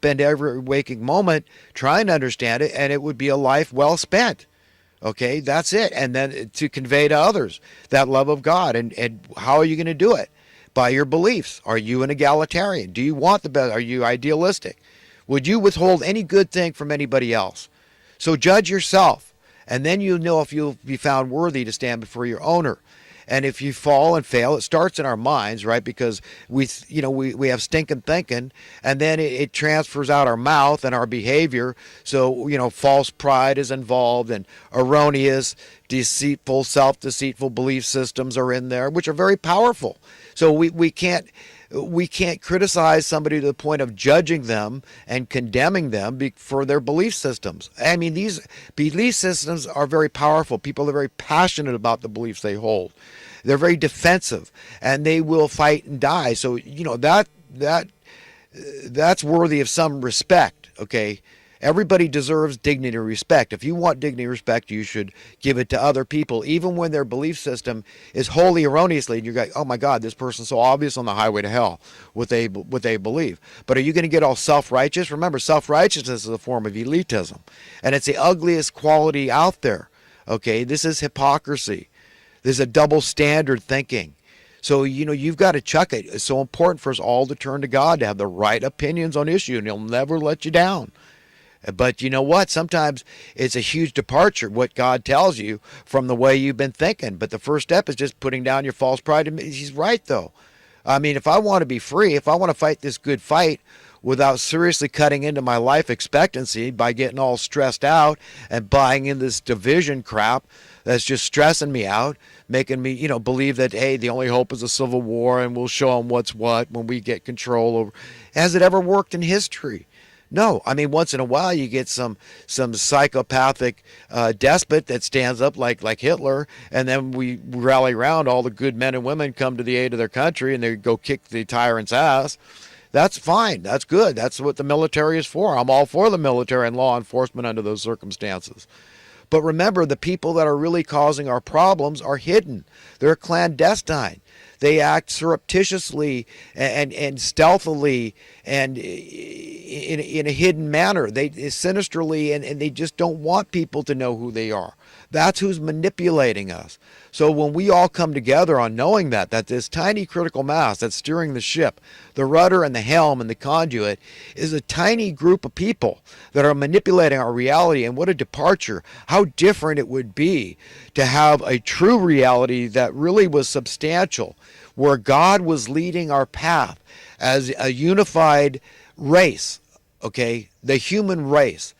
spend every waking moment trying to understand it, and it would be a life well spent. Okay, that's it. And then to convey to others that love of God. And how are you going to do it? By your beliefs. Are you an egalitarian? Do you want the best? Are you idealistic? Would you withhold any good thing from anybody else? So judge yourself, and then you'll know if you'll be found worthy to stand before your owner. And if you fall and fail, it starts in our minds, right? Because we have stinking thinking, and then it transfers out our mouth and our behavior. So, false pride is involved, and erroneous, deceitful, self-deceitful belief systems are in there, which are very powerful. So we can't criticize somebody to the point of judging them and condemning them for their belief systems. I mean, these belief systems are very powerful. People are very passionate about the beliefs they hold. They're very defensive, and they will fight and die. So, that's worthy of some respect, okay? Everybody deserves dignity and respect. If you want dignity and respect, you should give it to other people, even when their belief system is wholly erroneously. And you're like, oh my God, this person's so obvious on the highway to hell, what they believe. But are you going to get all self-righteous? Remember, self-righteousness is a form of elitism, and it's the ugliest quality out there. Okay, this is hypocrisy. This is a double standard thinking. So, you've got to chuck it. It's so important for us all to turn to God, to have the right opinions on issue, and He'll never let you down. But you know what? Sometimes it's a huge departure, what God tells you, from the way you've been thinking. But the first step is just putting down your false pride. He's right, though. I mean, if I want to be free, if I want to fight this good fight without seriously cutting into my life expectancy by getting all stressed out and buying in this division crap that's just stressing me out, making me, believe that, hey, the only hope is a civil war and we'll show them what's what when we get control over. Has it ever worked in history? No. I mean, once in a while you get some psychopathic despot that stands up like Hitler, and then we rally around. All the good men and women come to the aid of their country, and they go kick the tyrant's ass. That's fine. That's good. That's what the military is for. I'm all for the military and law enforcement under those circumstances. But remember, the people that are really causing our problems are hidden. They're clandestine. They act surreptitiously and stealthily and in a hidden manner. They sinisterly, and they just don't want people to know who they are. That's who's manipulating us. So when we all come together on knowing that this tiny critical mass that's steering the ship, the rudder and the helm and the conduit, is a tiny group of people that are manipulating our reality, and what a departure. How different it would be to have a true reality that really was substantial, where God was leading our path as a unified race, okay? The human race,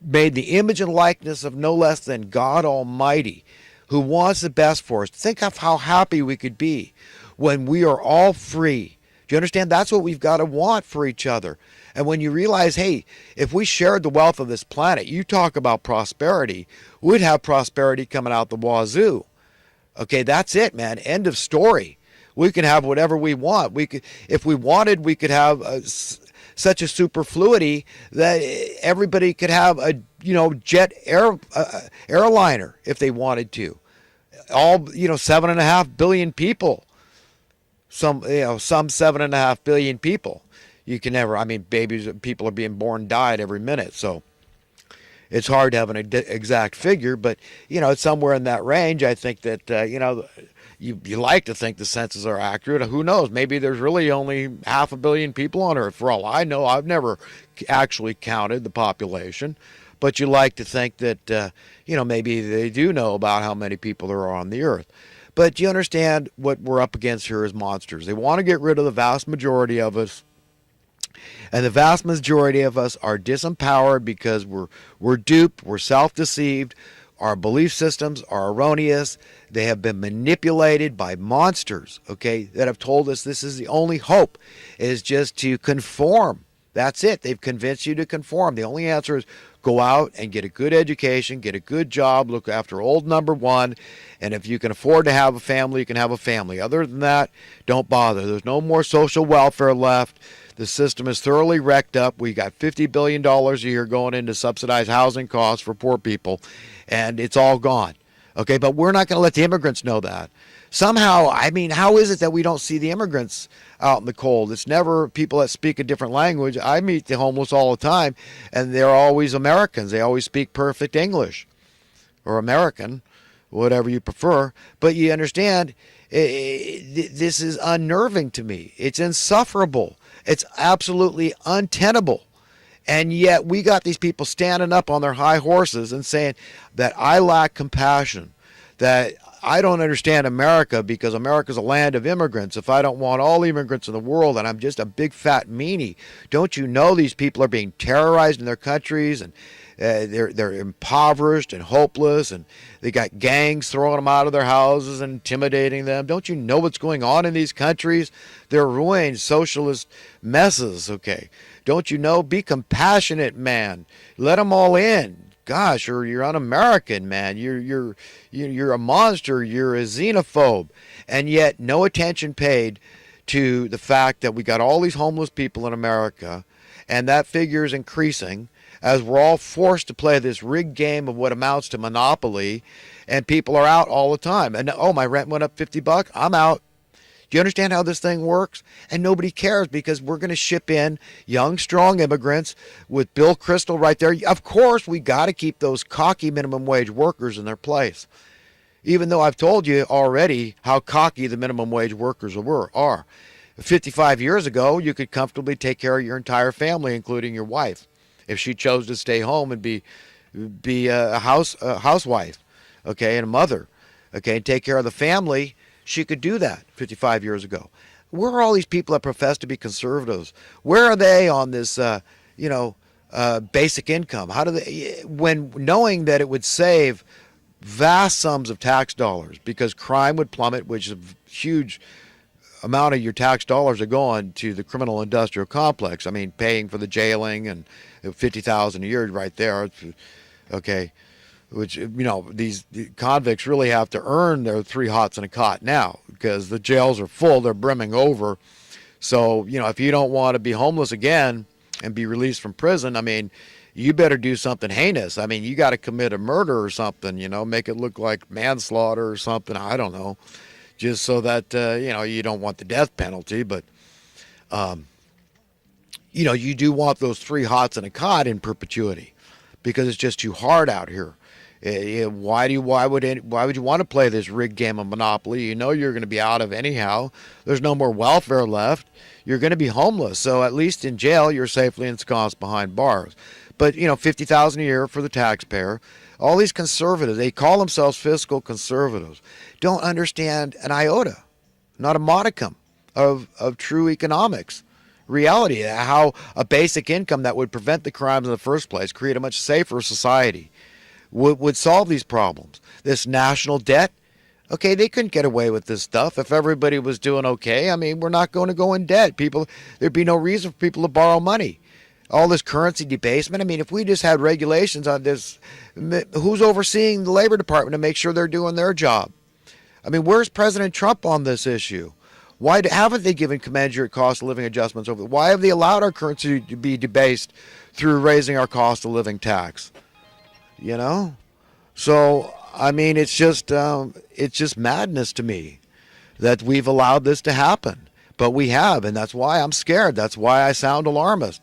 made the image and likeness of no less than God Almighty, who wants the best for us. Think of how happy we could be when we are all free. Do you understand? That's what we've got to want for each other. And when you realize, hey, if we shared the wealth of this planet, you talk about prosperity, we'd have prosperity coming out the wazoo. Okay, that's it, man. End of story. We can have whatever we want. We could, if we wanted, we could have such a superfluity that everybody could have a jet airliner if they wanted to. All 7.5 billion people. Some 7.5 billion people. You can never. I mean, people are being born, died every minute. So it's hard to have an exact figure, but it's somewhere in that range. I think that You like to think the census are accurate. Who knows? Maybe there's really only 500 million people on Earth. For all I know, I've never actually counted the population. But you like to think that, maybe they do know about how many people there are on the Earth. But you understand what we're up against here is monsters. They want to get rid of the vast majority of us. And the vast majority of us are disempowered because we're duped, we're self-deceived. Our belief systems are erroneous. They have been manipulated by monsters, okay, that have told us this is the only hope, is just to conform. That's it. They've convinced you to conform. The only answer is go out and get a good education, get a good job, look after old number one, and if you can afford to have a family, you can have a family. Other than that, don't bother. There's no more social welfare left. The system is thoroughly wrecked up. We got $50 billion a year going into subsidized housing costs for poor people, and it's all gone. Okay, but we're not going to let the immigrants know that. Somehow, I mean, how is it that we don't see the immigrants out in the cold? It's never people that speak a different language. I meet the homeless all the time, and they're always Americans. They always speak perfect English or American, whatever you prefer. But you understand, this is unnerving to me. It's insufferable. It's absolutely untenable. And yet we got these people standing up on their high horses and saying that I lack compassion, that I don't understand America because America's a land of immigrants. If I don't want all immigrants in the world, and I'm just a big fat meanie, don't you know these people are being terrorized in their countries, and they're impoverished and hopeless, and they got gangs throwing them out of their houses and intimidating them. Don't you know what's going on in these countries? They're ruined socialist messes. Okay, don't you know? Be compassionate, man. Let them all in. Gosh, you're un-American, man. You're a monster. You're a xenophobe, and yet no attention paid to the fact that we got all these homeless people in America, and that figure is increasing as we're all forced to play this rigged game of what amounts to monopoly, and people are out all the time. And oh, my rent went up $50. I'm out. Do you understand how this thing works? And nobody cares because we're going to ship in young, strong immigrants with Bill Kristol right there. Of course, we got to keep those cocky minimum wage workers in their place. Even though I've told you already how cocky the minimum wage workers are. 55 years ago, you could comfortably take care of your entire family, including your wife, if she chose to stay home and be a housewife, okay, and a mother, okay, and take care of the family. She could do that 55 years ago. Where are all these people that profess to be conservatives? Where are they on this, basic income? How do they, when knowing that it would save vast sums of tax dollars because crime would plummet, which is a huge amount of your tax dollars are going to the criminal industrial complex. I mean, paying for the jailing and $50,000 a year right there. Okay. Which, these convicts really have to earn their 3 hots and a cot now because the jails are full. They're brimming over. So, if you don't want to be homeless again and be released from prison, I mean, you better do something heinous. I mean, you got to commit a murder or something, make it look like manslaughter or something. I don't know. Just so that, you don't want the death penalty. But, you do want those 3 hots and a cot in perpetuity because it's just too hard out here. Why would you want to play this rigged game of Monopoly? You know you're going to be out of anyhow. There's no more welfare left. You're going to be homeless. So at least in jail, you're safely ensconced behind bars. But $50,000 a year for the taxpayer. All these conservatives, they call themselves fiscal conservatives, don't understand an iota, not a modicum of true economics. Reality, how a basic income that would prevent the crimes in the first place, create a much safer society, would solve these problems. This national debt, okay, they couldn't get away with this stuff if everybody was doing okay. I mean, we're not going to go in debt. There'd be no reason for people to borrow money. All this currency debasement. I mean, if we just had regulations on this, who's overseeing the Labor Department to make sure they're doing their job? I mean, where's President Trump on this issue? Why haven't they given commensurate cost of living adjustments over? Why have they allowed our currency to be debased through raising our cost of living tax? So I mean, it's just madness to me that we've allowed this to happen. But we have, and that's why I'm scared. That's why I sound alarmist.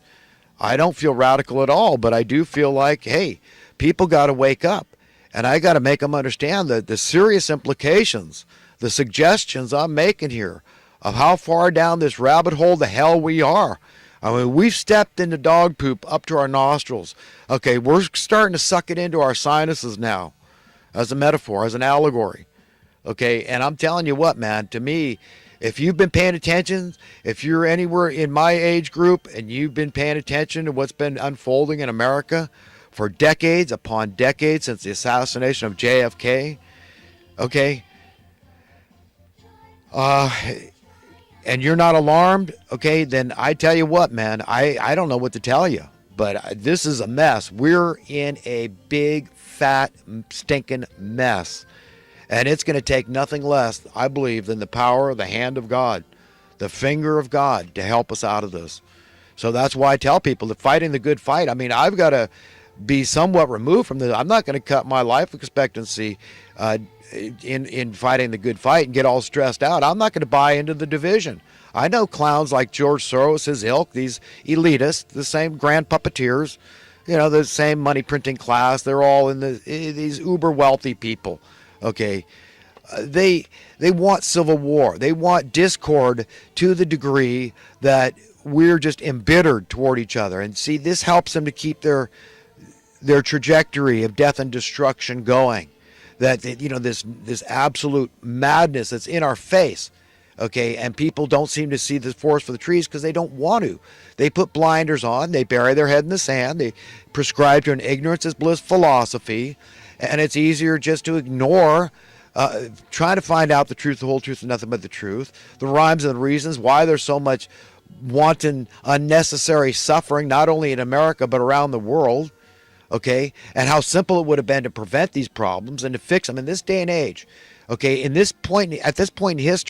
I don't feel radical at all, but I do feel like, hey, people got to wake up, and I got to make them understand that the serious implications, the suggestions I'm making here of how far down this rabbit hole the hell we are. I mean, we've stepped into dog poop up to our nostrils. Okay, we're starting to suck it into our sinuses now, as a metaphor, as an allegory. Okay, and I'm telling you what, man, to me, if you've been paying attention, if you're anywhere in my age group and you've been paying attention to what's been unfolding in America for decades upon decades since the assassination of JFK, okay, and you're not alarmed, okay, then I tell you what, man, I don't know what to tell you, but this is a mess. We're in a big, fat, stinking mess. And it's going to take nothing less, I believe, than the power of the hand of God, the finger of God to help us out of this. So that's why I tell people that fighting the good fight, I mean, I've got to be somewhat removed from this. I'm not going to cut my life expectancy in fighting the good fight and get all stressed out. I'm not going to buy into the division. I know clowns like George Soros, his ilk, these elitists, the same grand puppeteers, the same money printing class. They're all in these uber wealthy people. Okay, they want civil war. They want discord to the degree that we're just embittered toward each other. And see, this helps them to keep their trajectory of death and destruction going. That this absolute madness that's in our face. Okay, and people don't seem to see the forest for the trees because they don't want to. They put blinders on. They bury their head in the sand. They prescribe to an ignorance is bliss philosophy, and it's easier just to ignore, trying to find out the truth, the whole truth, and nothing but the truth. The rhymes and the reasons why there's so much wanton, unnecessary suffering, not only in America but around the world. Okay, and how simple it would have been to prevent these problems and to fix them in this day and age. Okay, at this point in history.